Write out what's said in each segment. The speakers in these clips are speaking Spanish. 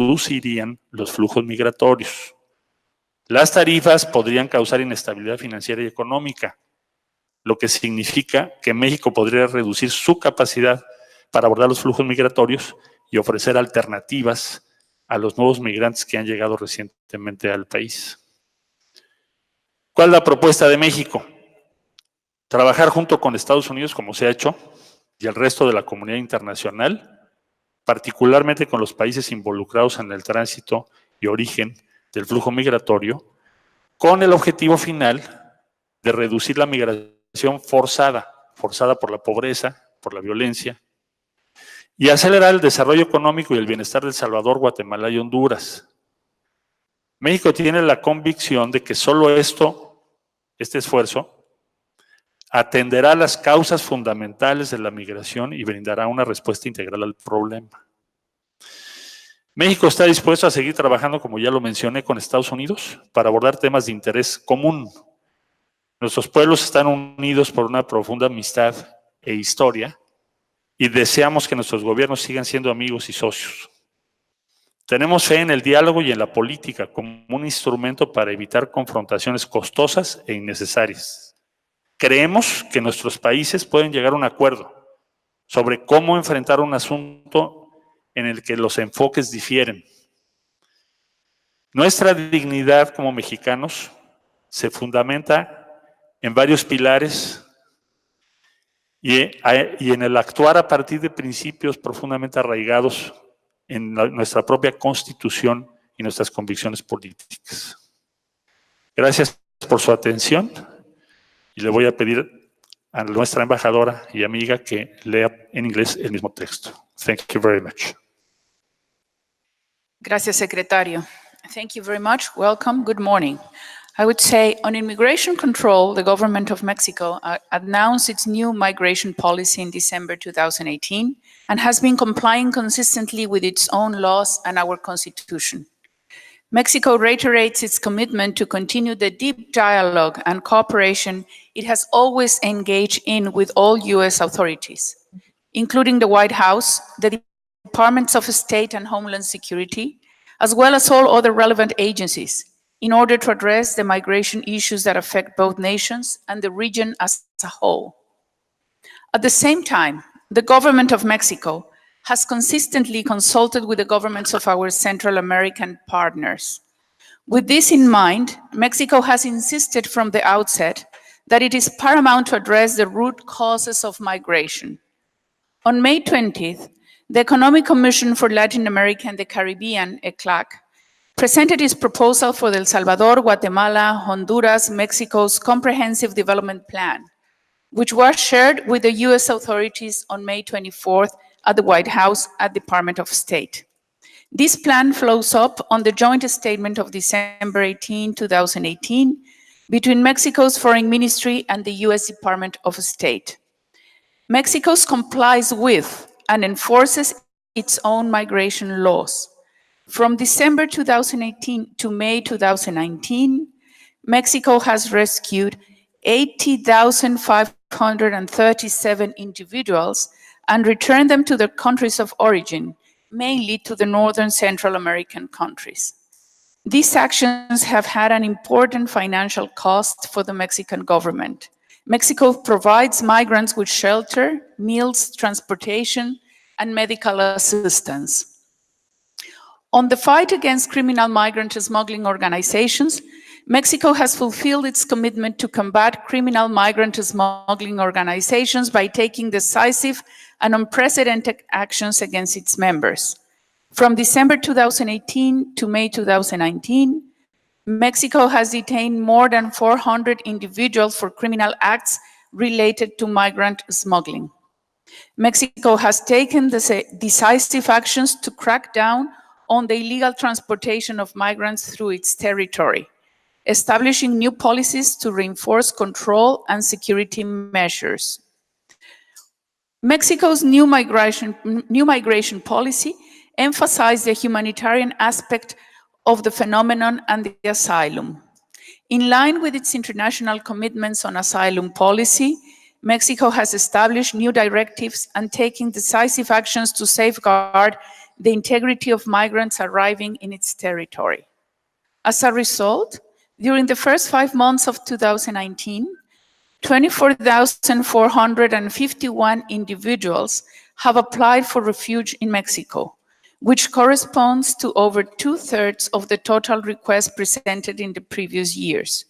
reducirían los flujos migratorios. Las tarifas podrían causar inestabilidad financiera y económica, lo que significa que México podría reducir su capacidad para abordar los flujos migratorios y ofrecer alternativas a los nuevos migrantes que han llegado recientemente al país. ¿Cuál es la propuesta de México? Trabajar junto con Estados Unidos, como se ha hecho, y el resto de la comunidad internacional, particularmente con los países involucrados en el tránsito y origen del flujo migratorio, con el objetivo final de reducir la migración forzada por la pobreza, por la violencia, y acelerar el desarrollo económico y el bienestar de El Salvador, Guatemala y Honduras. México tiene la convicción de que solo este esfuerzo, atenderá las causas fundamentales de la migración y brindará una respuesta integral al problema. México está dispuesto a seguir trabajando, como ya lo mencioné, con Estados Unidos para abordar temas de interés común. Nuestros pueblos están unidos por una profunda amistad e historia y deseamos que nuestros gobiernos sigan siendo amigos y socios. Tenemos fe en el diálogo y en la política como un instrumento para evitar confrontaciones costosas e innecesarias. Creemos que nuestros países pueden llegar a un acuerdo sobre cómo enfrentar un asunto en el que los enfoques difieren. Nuestra dignidad como mexicanos se fundamenta en varios pilares y en el actuar a partir de principios profundamente arraigados en nuestra propia Constitución y nuestras convicciones políticas. Gracias por su atención y le voy a pedir a nuestra embajadora y amiga que lea en inglés el mismo texto. Thank you very much. Gracias, secretario. Thank you very much. Welcome. Good morning. I would say on immigration control, the government of Mexico announced its new migration policy in December 2018 and has been complying consistently with its own laws and our constitution. Mexico reiterates its commitment to continue the deep dialogue and cooperation it has always engaged in with all U.S. authorities, including the White House, the Departments of State and Homeland Security, as well as all other relevant agencies, in order to address the migration issues that affect both nations and the region as a whole. At the same time, the government of Mexico has consistently consulted with the governments of our Central American partners. With this in mind, Mexico has insisted from the outset that it is paramount to address the root causes of migration. On May 20th, the Economic Commission for Latin America and the Caribbean, ECLAC, presented its proposal for the El Salvador, Guatemala, Honduras, Mexico's Comprehensive Development Plan, which was shared with the U.S. authorities on May 24th at the White House at Department of State. This plan flows up on the joint statement of December 18, 2018, between Mexico's Foreign Ministry and the U.S. Department of State. Mexico complies with and enforces its own migration laws. From December 2018 to May 2019, Mexico has rescued 80,537 individuals and returned them to their countries of origin, mainly to the northern Central American countries. These actions have had an important financial cost for the Mexican government. Mexico provides migrants with shelter, meals, transportation, and medical assistance. On the fight against criminal migrant smuggling organizations, Mexico has fulfilled its commitment to combat criminal migrant smuggling organizations by taking decisive and unprecedented actions against its members. From December 2018 to May 2019, Mexico has detained more than 400 individuals for criminal acts related to migrant smuggling. Mexico has taken decisive actions to crack down on the illegal transportation of migrants through its territory, establishing new policies to reinforce control and security measures. Mexico's new migration policy emphasized the humanitarian aspect of the phenomenon and the asylum. In line with its international commitments on asylum policy, Mexico has established new directives and taken decisive actions to safeguard the integrity of migrants arriving in its territory. As a result, during the first 5 months of 2019, 24,451 individuals have applied for refuge in Mexico, which corresponds to over 2/3 of the total requests presented in the previous years.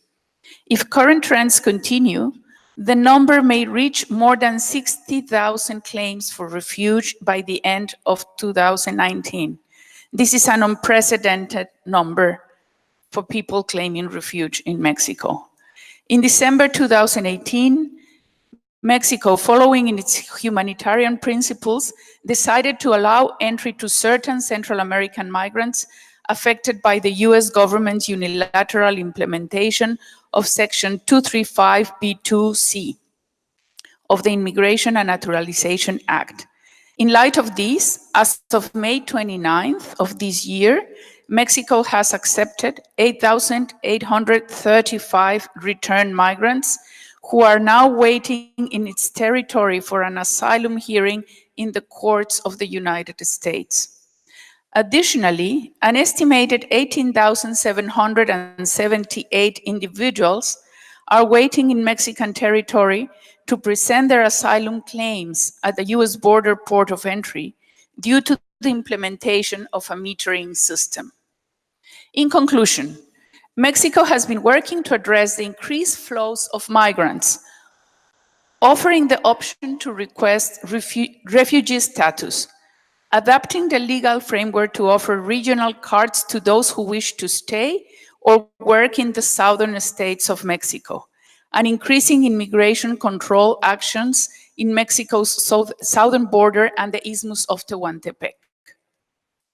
If current trends continue, the number may reach more than 60,000 claims for refuge by the end of 2019. This is an unprecedented number for people claiming refuge in Mexico. In December 2018, Mexico, following in its humanitarian principles, decided to allow entry to certain Central American migrants affected by the US government's unilateral implementation of Section 235(b)(2)(c) of the Immigration and Naturalization Act. In light of this, as of May 29th of this year, Mexico has accepted 8,835 returned migrants who are now waiting in its territory for an asylum hearing in the courts of the United States. Additionally, an estimated 18,778 individuals are waiting in Mexican territory to present their asylum claims at the US border port of entry due to the implementation of a metering system. In conclusion, Mexico has been working to address the increased flows of migrants, offering the option to request refugee status, adapting the legal framework to offer regional cards to those who wish to stay or work in the southern states of Mexico, and increasing immigration control actions in Mexico's southern border and the Isthmus of Tehuantepec.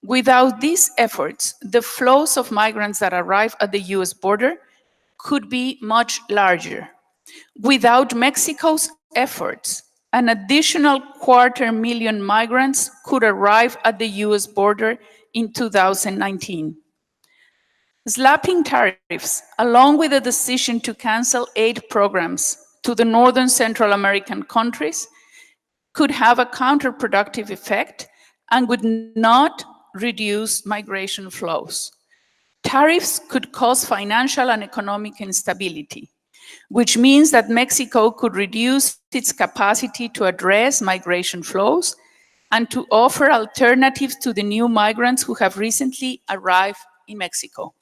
Without these efforts, the flows of migrants that arrive at the US border could be much larger. Without Mexico's efforts, an additional 250,000 migrants could arrive at the US border in 2019. Slapping tariffs, along with the decision to cancel aid programs to the northern Central American countries, could have a counterproductive effect and would not reduce migration flows. Tariffs could cause financial and economic instability, which means that Mexico could reduce its capacity to address migration flows and to offer alternatives to the new migrants who have recently arrived in Mexico.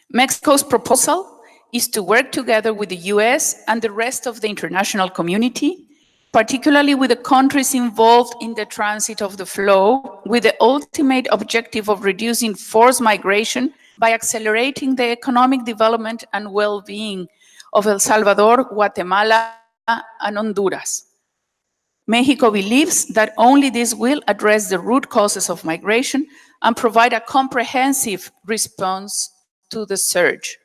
Mexico's proposal is to work together with the US and the rest of the international community, particularly with the countries involved in the transit of the flow, with the ultimate objective of reducing forced migration by accelerating the economic development and well-being of El Salvador, Guatemala, and Honduras. Mexico believes that only this will address the root causes of migration and provide a comprehensive response to the surge.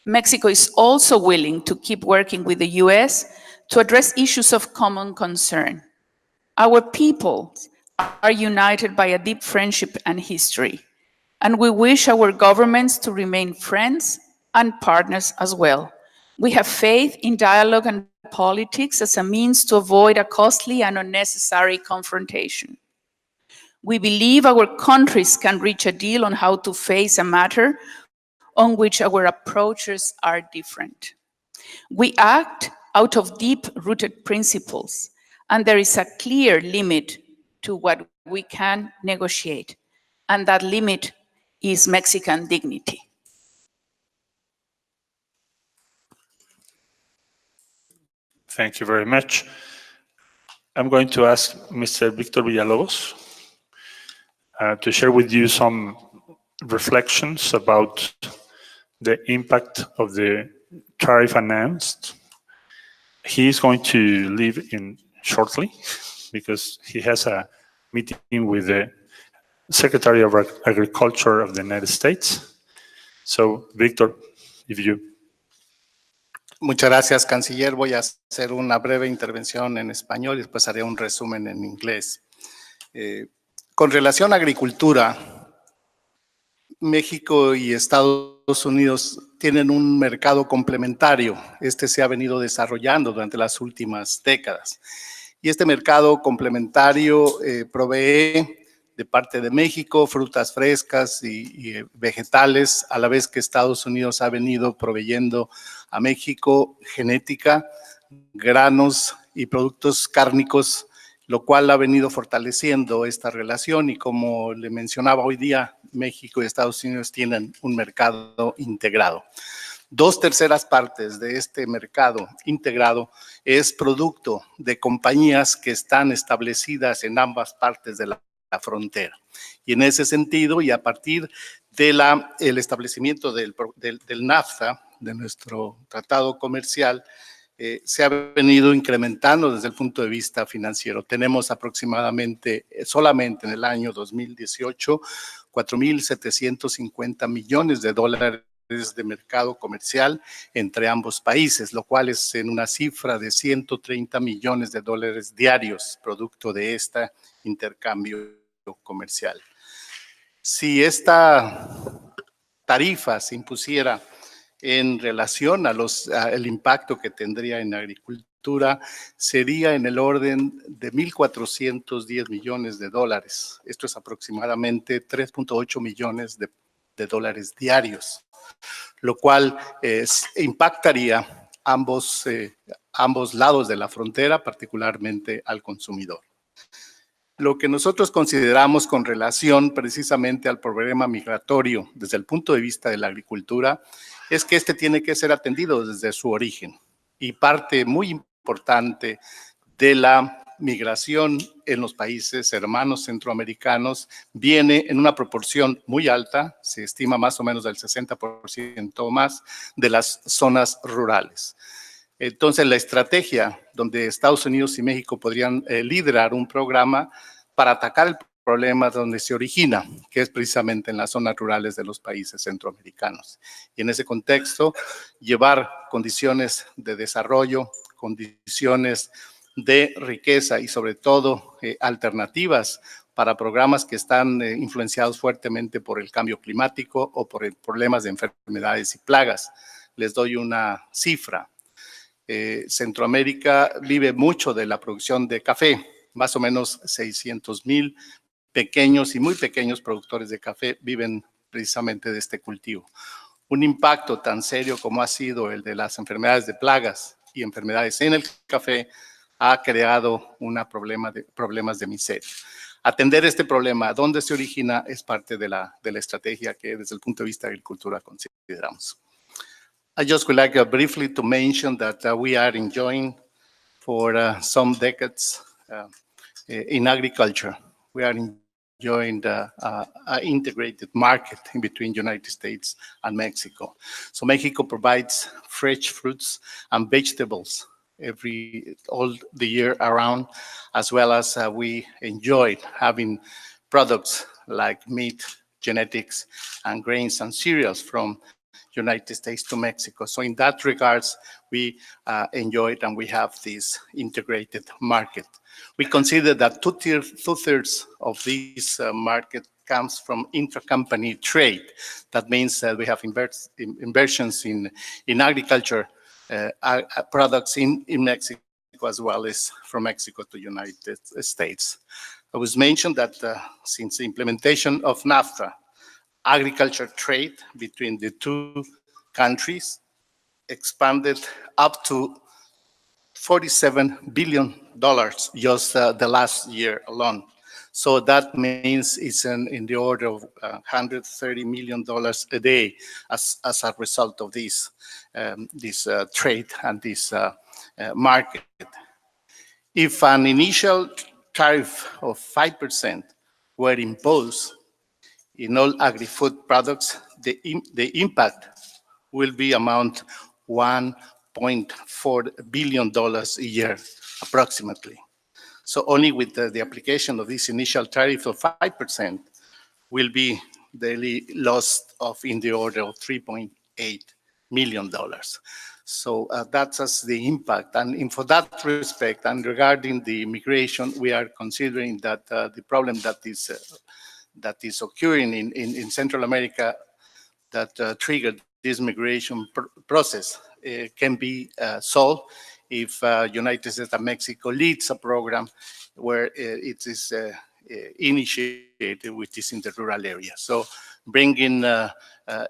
Mexico is also willing to keep working with the US to address issues of common concern. Our peoples are united by a deep friendship and history, and we wish our governments to remain friends and partners as well. We have faith in dialogue and politics as a means to avoid a costly and unnecessary confrontation. We believe our countries can reach a deal on how to face a matter on which our approaches are different. We act out of deep-rooted principles, and there is a clear limit to what we can negotiate, and that limit is Mexican dignity. Thank you very much. I'm going to ask Mr. Victor Villalobos to share with you some reflections about the impact of the tariff announced. He is going to leave in shortly because he has a meeting with the Secretary of Agriculture of the United States. So, Victor, if you... Muchas gracias, canciller. Voy a hacer una breve intervención en español y después haré un resumen en inglés. Con relación a agricultura, México y Estados Unidos tienen un mercado complementario. Este se ha venido desarrollando durante las últimas décadas. Y este mercado complementario provee de parte de México frutas frescas y vegetales, a la vez que Estados Unidos ha venido proveyendo a México genética, granos y productos cárnicos, lo cual ha venido fortaleciendo esta relación y como le mencionaba hoy día, México y Estados Unidos tienen un mercado integrado. 2/3 partes de este mercado integrado es producto de compañías que están establecidas en ambas partes de la frontera. Y en ese sentido, y a partir del establecimiento del NAFTA, de nuestro tratado comercial, se ha venido incrementando desde el punto de vista financiero. Tenemos aproximadamente, solamente en el año 2018, 4.750 millones de dólares de mercado comercial entre ambos países, lo cual es en una cifra de 130 millones de dólares diarios, producto de este intercambio comercial. Si esta tarifa se impusiera en relación al impacto que tendría en agricultura, sería en el orden de 1.410 millones de dólares. Esto es aproximadamente 3.8 millones de dólares diarios, lo cual impactaría ambos lados de la frontera, particularmente al consumidor. Lo que nosotros consideramos con relación precisamente al problema migratorio desde el punto de vista de la agricultura es que este tiene que ser atendido desde su origen y parte muy importante de la migración en los países hermanos centroamericanos viene en una proporción muy alta, se estima más o menos del 60% más de las zonas rurales. Entonces, la estrategia donde Estados Unidos y México podrían liderar un programa para atacar el problema donde se origina, que es precisamente en las zonas rurales de los países centroamericanos. Y en ese contexto, llevar condiciones de desarrollo, condiciones de riqueza y sobre todo alternativas para programas que están influenciados fuertemente por el cambio climático o por problemas de enfermedades y plagas. Les doy una cifra. Centroamérica vive mucho de la producción de café, más o menos 600,000 pequeños y muy pequeños productores de café viven precisamente de este cultivo. Un impacto tan serio como ha sido el de las enfermedades de plagas y enfermedades en el café ha creado problemas de miseria. Atender este problema, ¿dónde se origina? Es parte de la estrategia que desde el punto de vista de agricultura consideramos. I just would like briefly to mention that we are enjoying for some decades in agriculture. We are enjoying an integrated market in between United States and Mexico. So Mexico provides fresh fruits and vegetables all the year around, as well as we enjoy having products like meat, genetics, and grains and cereals from United States to Mexico. So in that regards, we enjoy it and we have this integrated market. We consider that two-thirds of this market comes from intercompany trade. That means that we have inversions in agriculture products in Mexico as well as from Mexico to United States. It was mentioned that since the implementation of NAFTA, agriculture trade between the two countries expanded up to $47 billion just the last year alone. So that means it's in the order of $130 million a day as a result of this trade and this market. If an initial tariff of 5% were imposed in all agri-food products, the impact will be amount $1.4 billion a year, approximately. So only with the application of this initial tariff of 5% will be daily loss of in the order of $3.8 million. So that's the impact. And for that respect, and regarding the immigration, we are considering that the problem that is occurring in Central America that triggered this migration process can be solved if United States and Mexico leads a program where it is initiated, which is in the rural area. So bringing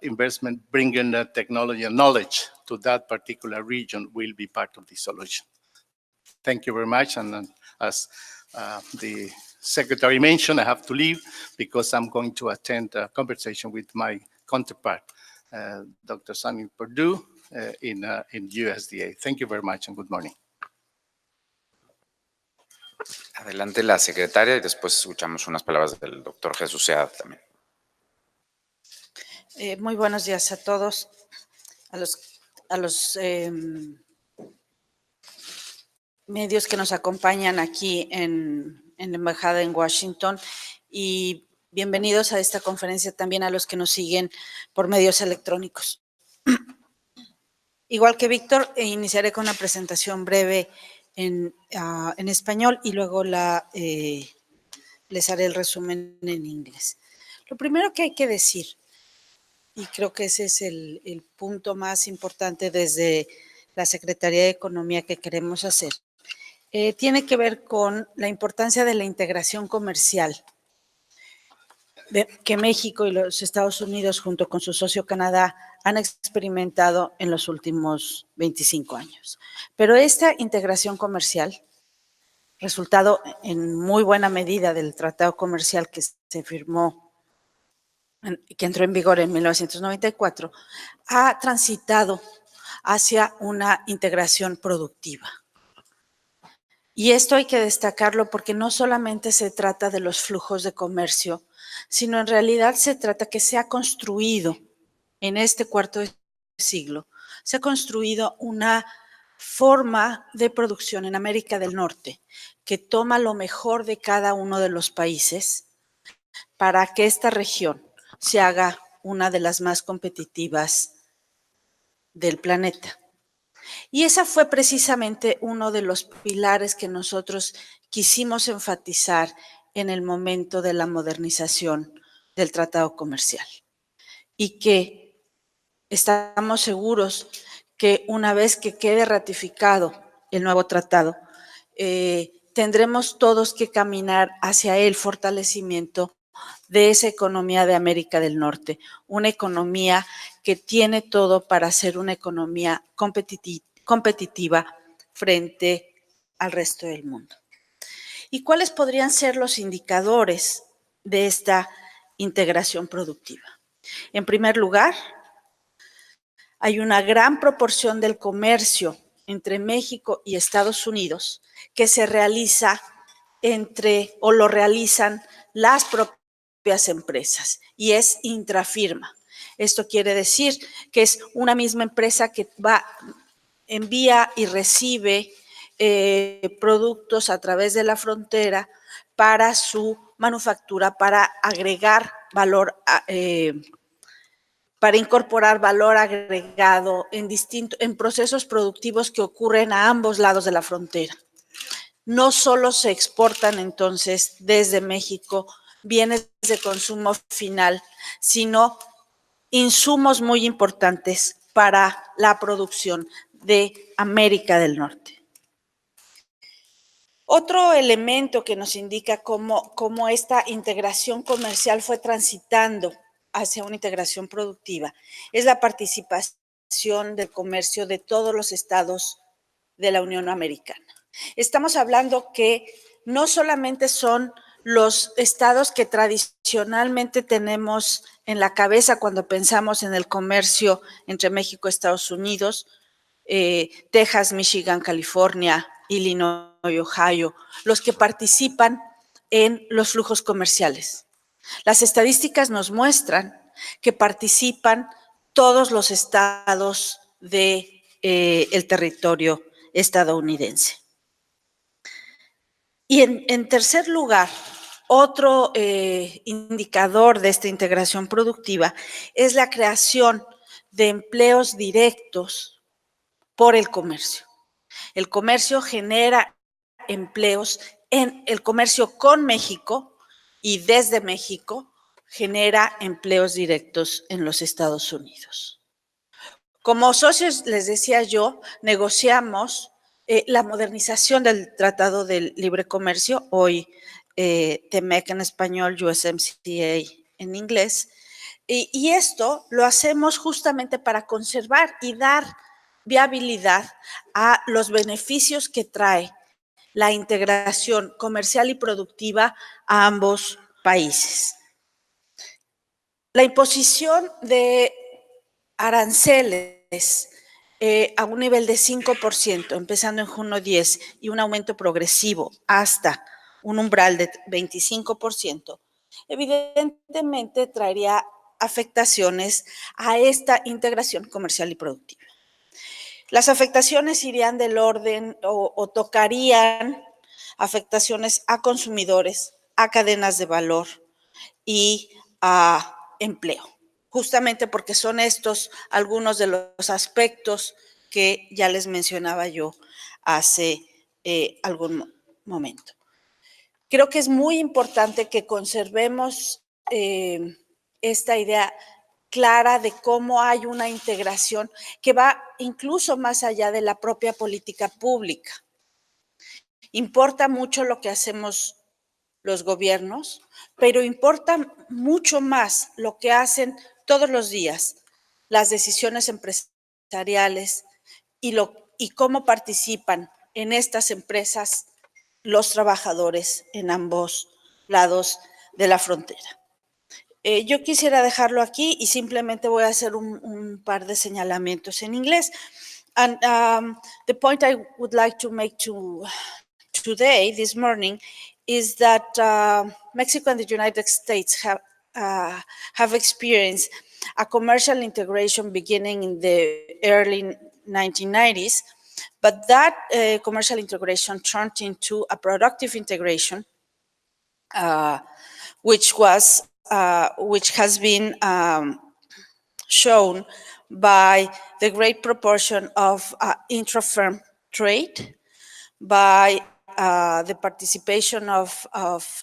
investment, bringing technology and knowledge to that particular region will be part of the solution. Thank you very much. And as the Secretary mentioned, I have to leave because I'm going to attend a conversation with my counterpart, Dr. Sonny Perdue, in USDA. Thank you very much and good morning. Adelante la secretaria y después escuchamos unas palabras del doctor Jesús Seada también. Muy buenos días a todos, a los medios que nos acompañan aquí en la Embajada en Washington y bienvenidos a esta conferencia también a los que nos siguen por medios electrónicos. Igual que Víctor, iniciaré con una presentación breve en español y luego les haré el resumen en inglés. Lo primero que hay que decir, y creo que ese es el punto más importante desde la Secretaría de Economía que queremos hacer, tiene que ver con la importancia de la integración comercial que México y los Estados Unidos, junto con su socio Canadá, han experimentado en los últimos 25 años. Pero esta integración comercial, resultado en muy buena medida del tratado comercial que se firmó, que entró en vigor en 1994, ha transitado hacia una integración productiva. Y esto hay que destacarlo porque no solamente se trata de los flujos de comercio, sino en realidad se trata que se ha construido en este cuarto de siglo, se ha construido una forma de producción en América del Norte que toma lo mejor de cada uno de los países para que esta región se haga una de las más competitivas del planeta. Y esa fue precisamente uno de los pilares que nosotros quisimos enfatizar en el momento de la modernización del tratado comercial. Y que estamos seguros que una vez que quede ratificado el nuevo tratado, tendremos todos que caminar hacia el fortalecimiento de esa economía de América del Norte, una economía que tiene todo para ser una economía competitiva frente al resto del mundo. ¿Y cuáles podrían ser los indicadores de esta integración productiva? En primer lugar, hay una gran proporción del comercio entre México y Estados Unidos que se realiza lo realizan las propias empresas y es intrafirma. Esto quiere decir que es una misma empresa que envía y recibe productos a través de la frontera para su manufactura, para agregar valor, para incorporar valor agregado en procesos productivos que ocurren a ambos lados de la frontera. No solo se exportan entonces desde México bienes de consumo final, sino insumos muy importantes para la producción de América del Norte. Otro elemento que nos indica cómo esta integración comercial fue transitando hacia una integración productiva es la participación del comercio de todos los estados de la Unión Americana. Estamos hablando que no solamente son los estados que tradicionalmente tenemos en la cabeza cuando pensamos en el comercio entre México y Estados Unidos, Texas, Michigan, California, Illinois, Ohio, los que participan en los flujos comerciales. Las estadísticas nos muestran que participan todos los estados del territorio estadounidense. Y en tercer lugar, otro indicador de esta integración productiva es la creación de empleos directos por el comercio. El comercio genera empleos el comercio con México y desde México genera empleos directos en los Estados Unidos. Como socios, les decía yo, negociamos la modernización del Tratado de Libre Comercio, hoy TEMEC en español, USMCA en inglés, y esto lo hacemos justamente para conservar y dar viabilidad a los beneficios que trae la integración comercial y productiva a ambos países. La imposición de aranceles a un nivel de 5%, empezando en junio 10, y un aumento progresivo hasta un umbral de 25%, evidentemente traería afectaciones a esta integración comercial y productiva. Las afectaciones irían del orden o tocarían afectaciones a consumidores, a cadenas de valor y a empleo, justamente porque son estos algunos de los aspectos que ya les mencionaba yo hace algún momento. Creo que es muy importante que conservemos esta idea clara de cómo hay una integración que va incluso más allá de la propia política pública. Importa mucho lo que hacemos los gobiernos, pero importa mucho más lo que hacen todos los días las decisiones empresariales y cómo participan en estas empresas los trabajadores en ambos lados de la frontera. Yo quisiera dejarlo aquí y simplemente voy a hacer un par de señalamientos en inglés. And the point I would like to make this morning, is that Mexico and the United States have experienced a commercial integration beginning in the early 1990s, but that commercial integration turned into a productive integration, which has been shown by the great proportion of intra-firm trade, by the participation of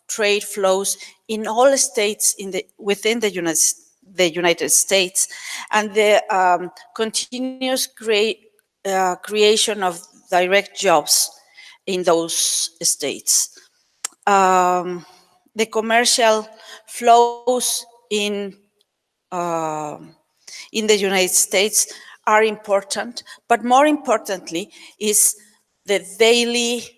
trade flows in all states within the United States, and the continuous creation of direct jobs in those states. The commercial flows in the United States are important, but more importantly is the daily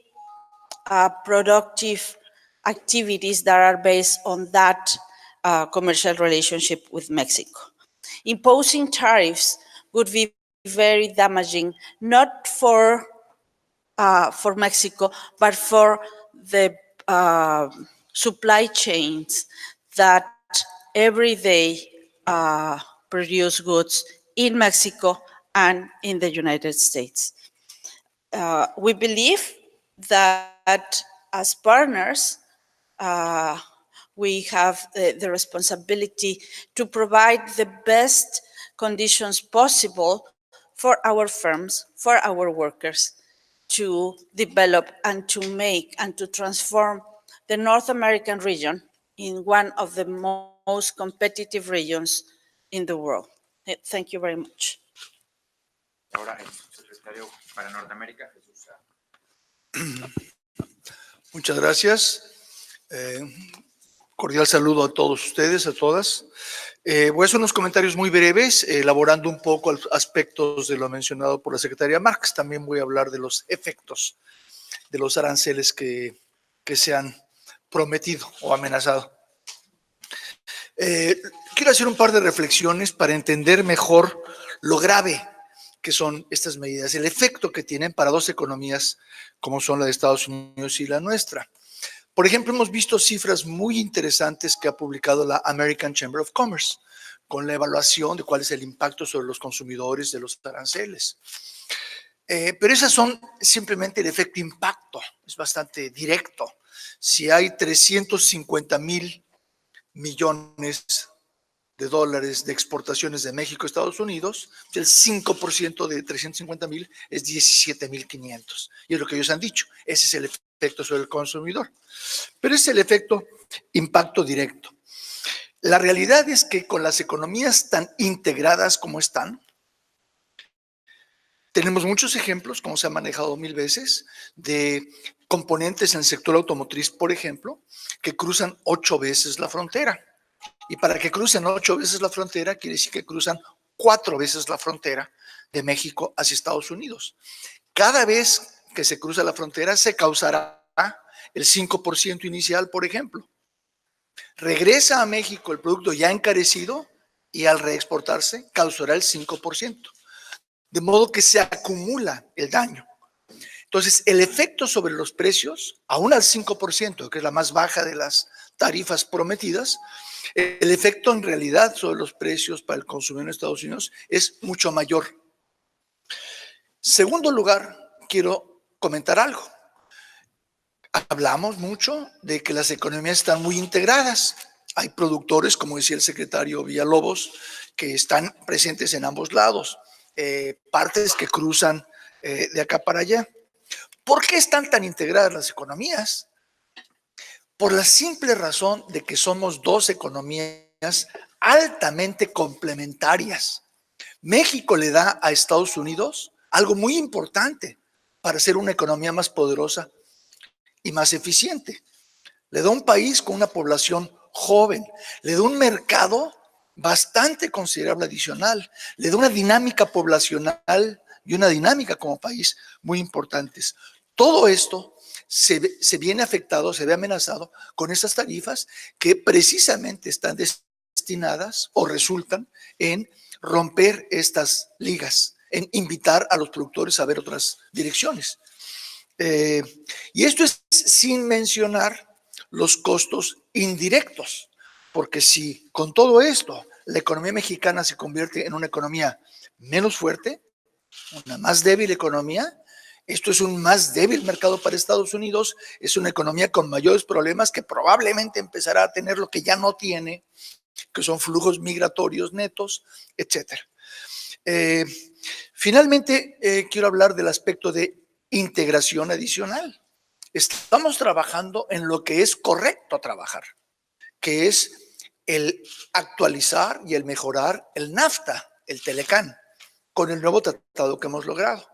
productive activities that are based on that commercial relationship with Mexico. Imposing tariffs would be very damaging, not for Mexico, but for the supply chains that every day produce goods in Mexico and in the United States. We believe that as partners, we have the responsibility to provide the best conditions possible for our firms, for our workers, to develop and to make and to transform the North American region in one of the most competitive regions in the world. Thank you very much. Ahora el secretario para Norteamérica, Jesús. Muchas gracias. Cordial saludo a todos ustedes, a todas. Voy a hacer unos comentarios muy breves, elaborando un poco aspectos de lo mencionado por la secretaria Marx. También voy a hablar de los efectos de los aranceles que se han prometido o amenazado. Quiero hacer un par de reflexiones para entender mejor lo grave que son estas medidas, el efecto que tienen para dos economías como son la de Estados Unidos y la nuestra. Por ejemplo, hemos visto cifras muy interesantes que ha publicado la American Chamber of Commerce con la evaluación de cuál es el impacto sobre los consumidores de los aranceles. Pero esas son simplemente el efecto impacto, es bastante directo. Si hay 350,000 millones de dólares de exportaciones de México a Estados Unidos, el 5% de 350,000 es 17,500. Y es lo que ellos han dicho, ese es el efecto sobre el consumidor. Pero es el efecto impacto directo. La realidad es que con las economías tan integradas como están, Tenemos muchos ejemplos, como se ha manejado 1000 veces, de componentes en el sector automotriz, por ejemplo, que cruzan 8 veces la frontera. Y para que crucen 8 veces la frontera, quiere decir que cruzan 4 veces la frontera de México hacia Estados Unidos. Cada vez que se cruza la frontera, se causará el 5% inicial, por ejemplo. Regresa a México el producto ya encarecido y al reexportarse causará el 5%. De modo que se acumula el daño. Entonces, el efecto sobre los precios, aún al 5%, que es la más baja de las tarifas prometidas, el efecto en realidad sobre los precios para el consumidor en Estados Unidos es mucho mayor. Segundo lugar, quiero comentar algo. Hablamos mucho de que las economías están muy integradas. Hay productores, como decía el secretario Villalobos, que están presentes en ambos lados. Partes que cruzan de acá para allá. ¿Por qué están tan integradas las economías? Por la simple razón de que somos dos economías altamente complementarias. México le da a Estados Unidos algo muy importante para ser una economía más poderosa y más eficiente. Le da un país con una población joven, le da un mercado bastante considerable adicional, le da una dinámica poblacional y una dinámica como país muy importantes. Todo esto se viene afectado, se ve amenazado con esas tarifas que precisamente están destinadas o resultan en romper estas ligas, en invitar a los productores a ver otras direcciones. Y esto es sin mencionar los costos indirectos, porque si con todo esto la economía mexicana se convierte en una economía menos fuerte, una más débil economía, esto es un más débil mercado para Estados Unidos, es una economía con mayores problemas que probablemente empezará a tener lo que ya no tiene, que son flujos migratorios netos, etc. Finalmente, quiero hablar del aspecto de integración adicional. Estamos trabajando en lo que es correcto trabajar, que es el actualizar y el mejorar el NAFTA, el Telecán, con el nuevo tratado que hemos logrado.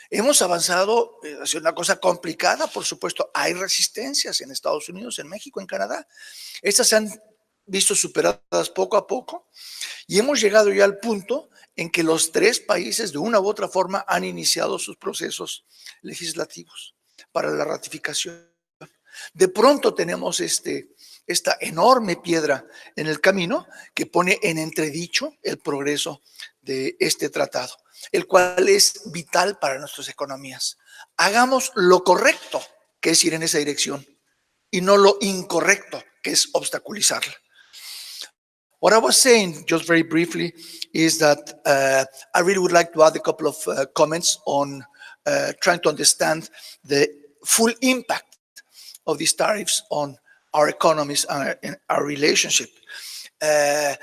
Hemos avanzado, ha sido una cosa complicada, por supuesto, hay resistencias en Estados Unidos, en México, en Canadá. Estas se han visto superadas poco a poco y hemos llegado ya al punto en que los tres países de una u otra forma han iniciado sus procesos legislativos para la ratificación. De pronto tenemos esta enorme piedra en el camino que pone en entredicho el progreso de este tratado, el cual es vital para nuestras economías. Hagamos lo correcto, que es ir en esa dirección, y no lo incorrecto, que es obstaculizarla. What I was saying, just very briefly, is that I really would like to add a couple of comments on trying to understand the full impact of these tariffs on our economies and our relationship. The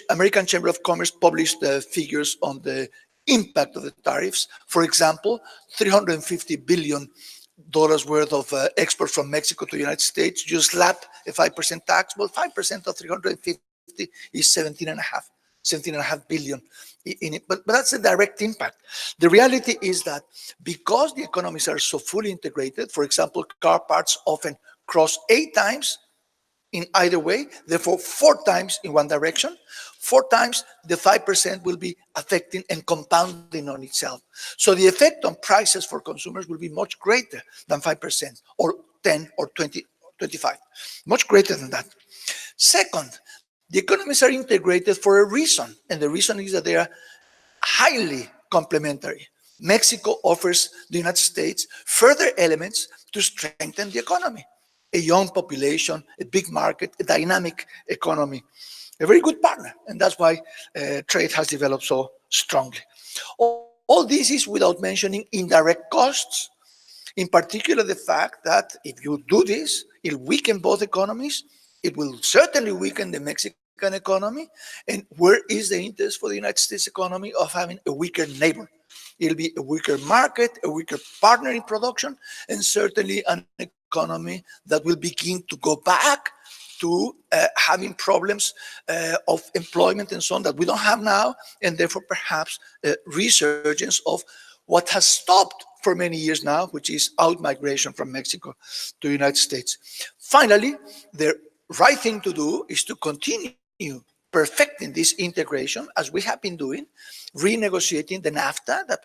American Chamber of Commerce published figures on the impact of the tariffs. For example, $350 billion worth of export from Mexico to the United States. You slap a 5% tax. Well, 5% of 350 is 17.5 billion in it. But that's a direct impact. The reality is that because the economies are so fully integrated, for example, car parts often cross 8 times in either way, therefore 4 times in one direction, 4 times the 5% will be affecting and compounding on itself. So the effect on prices for consumers will be much greater than 5% or 10 or 20, 25, much greater than that. Second, the economies are integrated for a reason, and the reason is that they are highly complementary. Mexico offers the United States further elements to strengthen the economy. A young population, a big market, a dynamic economy, a very good partner, and that's why trade has developed so strongly. All this is without mentioning indirect costs, in particular the fact that if you do this, it'll weaken both economies. It will certainly weaken the Mexican economy. And where is the interest for the United States economy of having a weaker neighbor? It'll be a weaker market, a weaker partner in production, and certainly an economy that will begin to go back to having problems of employment and so on that we don't have now, and therefore perhaps a resurgence of what has stopped for many years now, which is out-migration from Mexico to the United States. Finally, the right thing to do is to continue perfecting this integration as we have been doing, renegotiating the NAFTA that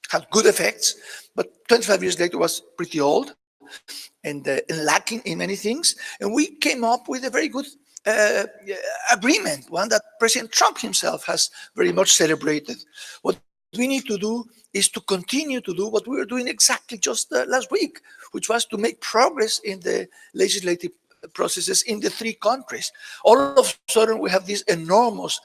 had good effects, but 25 years later was pretty old and lacking in many things. And we came up with a very good agreement, one that President Trump himself has very much celebrated. What we need to do is to continue to do what we were doing exactly just last week, which was to make progress in the legislative processes in the three countries. All of a sudden, we have this enormous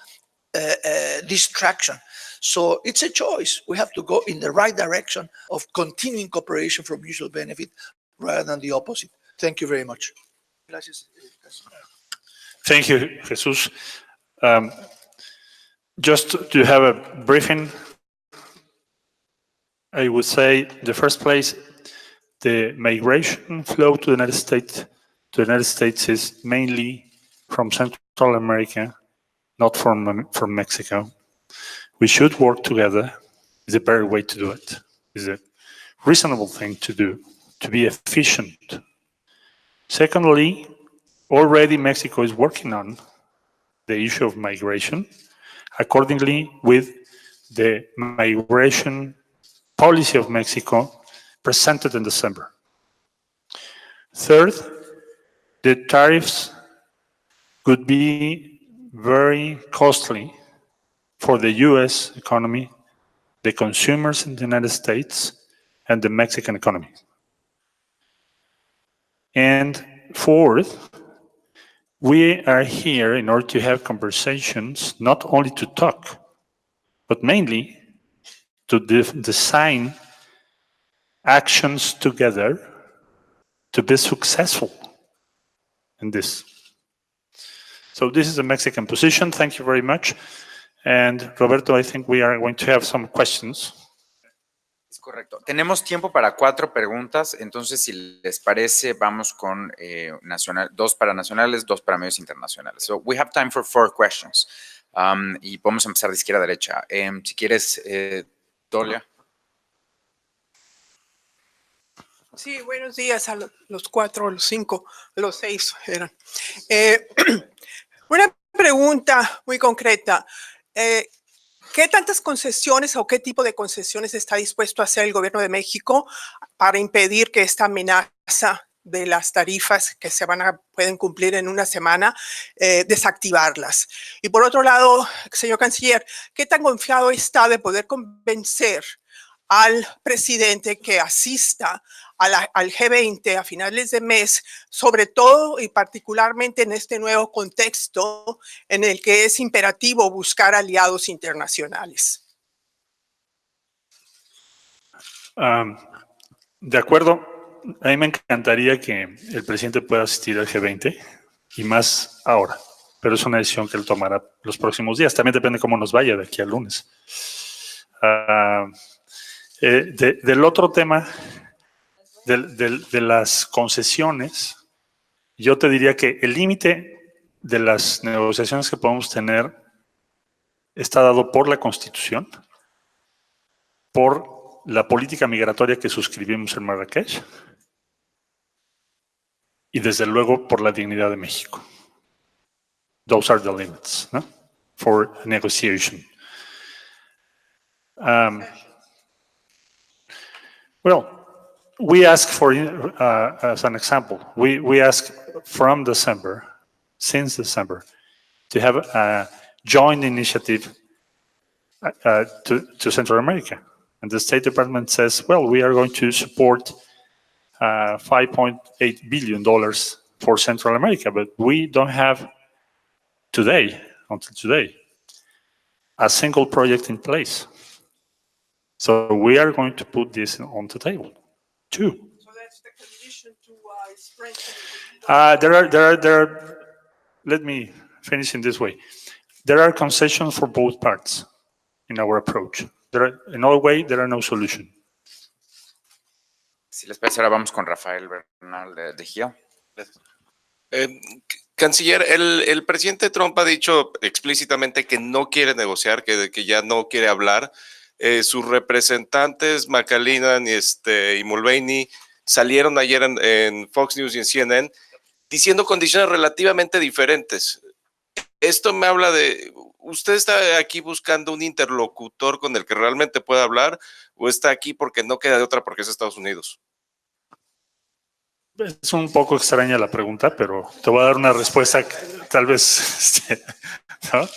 distraction. So it's a choice. We have to go in the right direction of continuing cooperation for mutual benefit rather than the opposite. Thank you very much. Gracias. Thank you, Jesus. Just to have a briefing, I would say, the first place, the migration flow to the United States is mainly from Central America, not from Mexico. We should work together. It's a better way to do it. It's a reasonable thing to do, to be efficient. Secondly, already Mexico is working on the issue of migration, accordingly with the migration policy of Mexico presented in December. Third, the tariffs could be very costly for the US economy, the consumers in the United States, and the Mexican economy. And fourth, we are here in order to have conversations, not only to talk, but mainly to design actions together to be successful in this. So this is the Mexican position. Thank you very much. And Roberto, I think we are going to have some questions. Es correcto. Tenemos tiempo para 4 preguntas, entonces si les parece, vamos con 2 para nacionales, 2 para medios internacionales. So we have time for 4 questions. Y podemos empezar de izquierda a derecha. Si quieres, Dolia. Sí, buenos días a los 4, los 5, los 6 eran. Una pregunta muy concreta. ¿Qué tantas concesiones o qué tipo de concesiones está dispuesto a hacer el gobierno de México para impedir que esta amenaza de las tarifas que pueden cumplir en una semana, desactivarlas? Y por otro lado, señor canciller, ¿qué tan confiado está de poder convencer al presidente que asista al G20 a finales de mes, sobre todo y particularmente en este nuevo contexto en el que es imperativo buscar aliados internacionales? De acuerdo, a mí me encantaría que el presidente pueda asistir al G20 y más ahora, pero es una decisión que él tomará los próximos días. También depende cómo nos vaya de aquí al lunes. Del otro tema, de las concesiones, yo te diría que el límite de las negociaciones que podemos tener está dado por la Constitución, por la política migratoria que suscribimos en Marrakech y desde luego por la dignidad de México. Those are the limits, ¿no? For negotiation. Well, we ask for, as an example, we ask from December, since December, to have a joint initiative to Central America. And the State Department says, well, we are going to support $5.8 billion for Central America, but we don't have until today, a single project in place. So we are going to put this on the table, too. So that's the condition to strengthen. There are, let me finish in this way. There are concessions for both parts in our approach. In all way, there are no solutions. Si les parece, ahora vamos con Rafael Bernal de GIO. Canciller, el presidente Trump ha dicho explícitamente que no quiere negociar, que ya no quiere hablar. Sus representantes, McAleenan y Mulvaney, salieron ayer en Fox News y en CNN diciendo condiciones relativamente diferentes. Esto me habla de, ¿usted está aquí buscando un interlocutor con el que realmente pueda hablar o está aquí porque no queda de otra porque es Estados Unidos? Es un poco extraña la pregunta, pero te voy a dar una respuesta que tal vez, ¿no?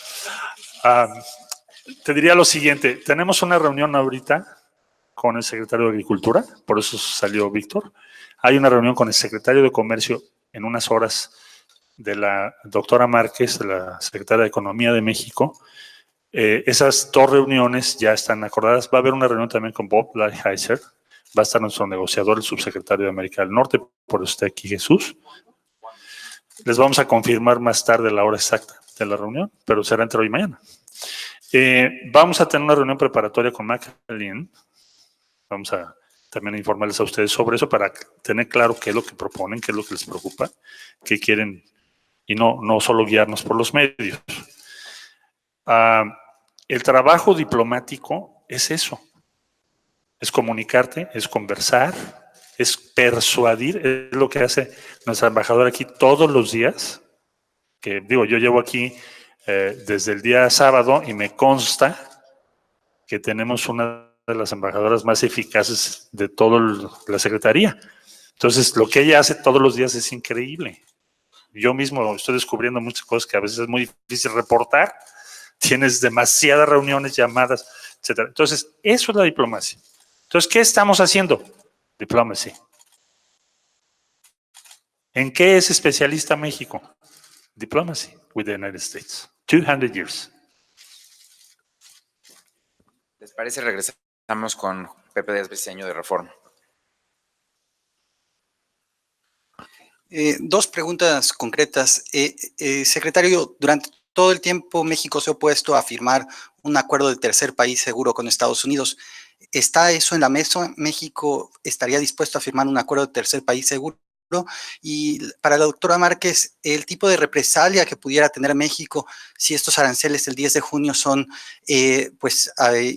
Te diría lo siguiente, tenemos una reunión ahorita con el secretario de Agricultura, por eso salió Víctor. Hay una reunión con el secretario de Comercio en unas horas de la doctora Márquez, de la secretaria de Economía de México. Esas dos reuniones ya están acordadas. Va a haber una reunión también con Bob Lighthizer. Va a estar nuestro negociador, el subsecretario de América del Norte, por usted aquí, Jesús. Les vamos a confirmar más tarde la hora exacta de la reunión, pero será entre hoy y mañana. Vamos a tener una reunión preparatoria con McAleenan. Vamos a también informarles a ustedes sobre eso para tener claro qué es lo que proponen, qué es lo que les preocupa, qué quieren y no solo guiarnos por los medios. El trabajo diplomático es eso. Es comunicarte, es conversar, es persuadir, es lo que hace nuestra embajadora aquí todos los días. Que digo, yo llevo aquí desde el día sábado y me consta que tenemos una de las embajadoras más eficaces de toda la Secretaría. Entonces, lo que ella hace todos los días es increíble. Yo mismo estoy descubriendo muchas cosas que a veces es muy difícil reportar. Tienes demasiadas reuniones, llamadas, etcétera. Entonces, eso es la diplomacia. Entonces, ¿qué estamos haciendo? Diplomacy. ¿En qué es especialista México? Diplomacy with the United States. 200 years. ¿Les parece? Regresamos con Pepe Díaz Briceño de Reforma. Dos preguntas concretas. Secretario, durante todo el tiempo México se ha opuesto a firmar un acuerdo de tercer país seguro con Estados Unidos. ¿Está eso en la mesa? ¿México estaría dispuesto a firmar un acuerdo de tercer país seguro? Y para la doctora Márquez, el tipo de represalia que pudiera tener México si estos aranceles el 10 de junio son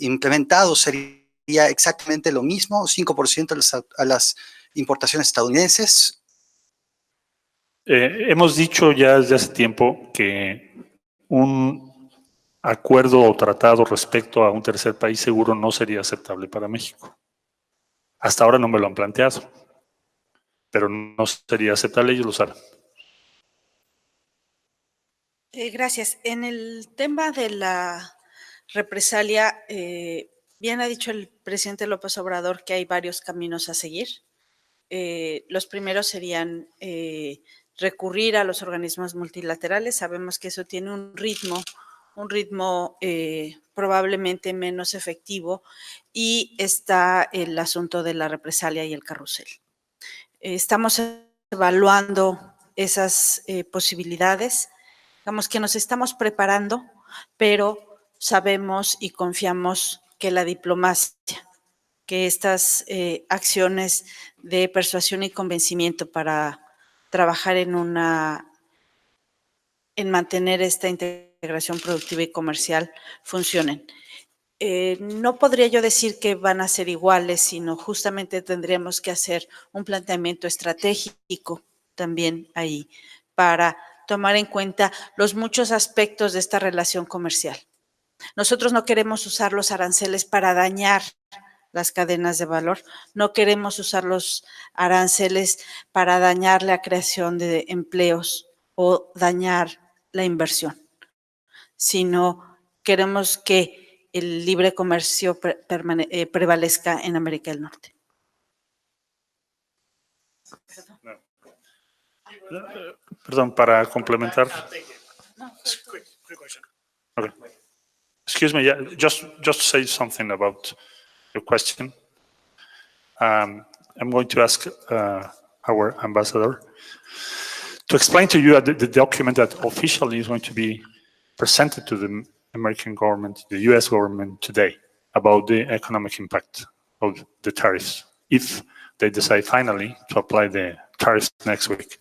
implementados, ¿sería exactamente lo mismo? ¿5% a las importaciones estadounidenses? Hemos dicho ya desde hace tiempo que un acuerdo o tratado respecto a un tercer país seguro no sería aceptable para México. Hasta ahora no me lo han planteado, pero no sería aceptable, ellos lo saben. Gracias. En el tema de la represalia, bien ha dicho el presidente López Obrador que hay varios caminos a seguir. Los primeros serían recurrir a los organismos multilaterales. Sabemos que eso tiene un ritmo probablemente menos efectivo, y está el asunto de la represalia y el carrusel. Estamos evaluando esas posibilidades. Digamos que nos estamos preparando, pero sabemos y confiamos que la diplomacia, que estas acciones de persuasión y convencimiento para trabajar en mantener esta integración productiva y comercial funcionen. No podría yo decir que van a ser iguales, sino justamente tendríamos que hacer un planteamiento estratégico también ahí para tomar en cuenta los muchos aspectos de esta relación comercial. Nosotros no queremos usar los aranceles para dañar las cadenas de valor, no queremos usar los aranceles para dañar la creación de empleos o dañar la inversión, sino queremos que el libre comercio prevalezca en América del Norte. Perdón, para complementar. Okay. Excuse me, yeah, just say something about your question. I'm going to ask our ambassador to explain to you the document that officially is going to be presented to the American government, the US government today, about the economic impact of the tariffs, if they decide finally to apply the tariffs next week.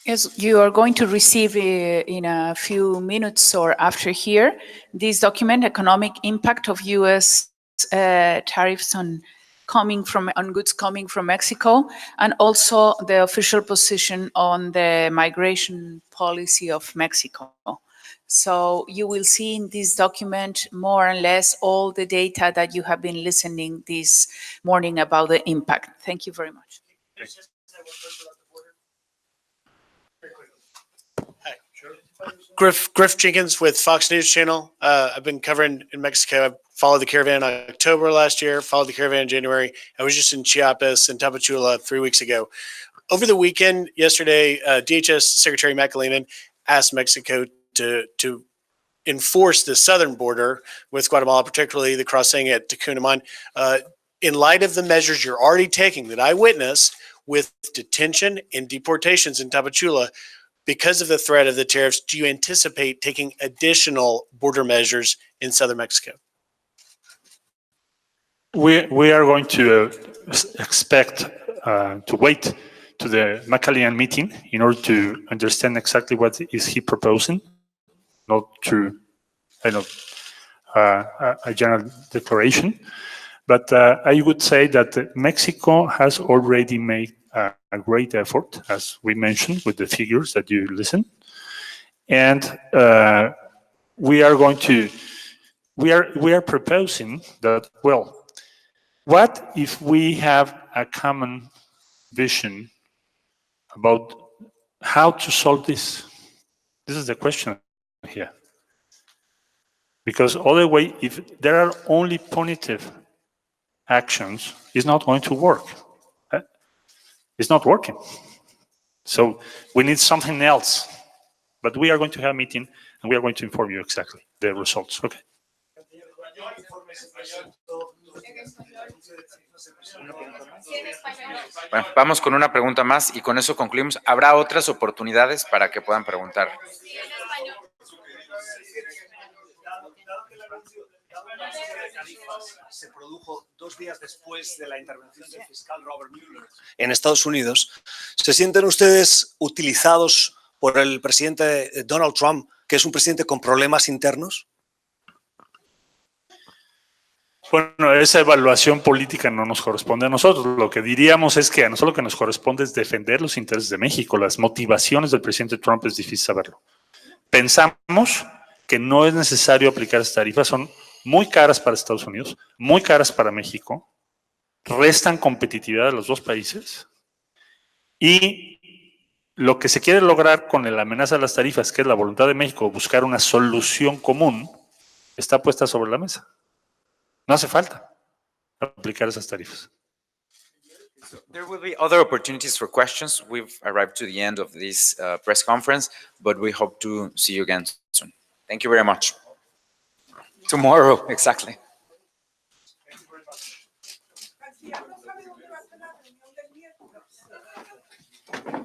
Yes, you are going to receive in a few minutes or after here this document, Economic Impact of U.S. Tariffs on goods coming from Mexico, and also the official position on the migration policy of Mexico. So you will see in this document more or less all the data that you have been listening this morning about the impact. Thank you very much. Griff Jenkins with Fox News Channel. I've been covering in Mexico. I followed the caravan in October last year, followed the caravan in January. I was just in Chiapas and Tapachula 3 weeks ago. Over the weekend, yesterday, DHS Secretary McAleenan asked Mexico to enforce the southern border with Guatemala, particularly the crossing at Tucunaman. In light of the measures you're already taking that I witnessed with detention and deportations in Tapachula, because of the threat of the tariffs, do you anticipate taking additional border measures in southern Mexico? We are going to expect to wait to the McAleenan meeting in order to understand exactly what is he proposing, not through a general declaration. But I would say that Mexico has already made a great effort, as we mentioned, with the figures that you listen. And we are proposing that, well, what if we have a common vision about how to solve this? This is the question here. Because other way, if there are only punitive actions, it's not going to work. It's not working. So we need something else. But we are going to have a meeting and we are going to inform you exactly the results. Okay. Bueno, vamos con una pregunta más y con eso concluimos. Habrá otras oportunidades para que puedan preguntar. Se produjo 2 días después de la intervención del fiscal Robert Mueller en Estados Unidos. ¿Se sienten ustedes utilizados por el presidente Donald Trump, que es un presidente con problemas internos? Bueno, esa evaluación política no nos corresponde a nosotros. Lo que diríamos es que a nosotros lo que nos corresponde es defender los intereses de México. Las motivaciones del presidente Trump es difícil saberlo. Pensamos que no es necesario aplicar estas tarifas, son muy caras para Estados Unidos, muy caras para México, restan competitividad a los dos países y lo que se quiere lograr con la amenaza de las tarifas, que es la voluntad de México, buscar una solución común, está puesta sobre la mesa. No hace falta aplicar esas tarifas. There will be other opportunities for questions. We've arrived to the end of this press conference, but we hope to see you again soon. Thank you very much. Tomorrow, exactly. Thank you very much.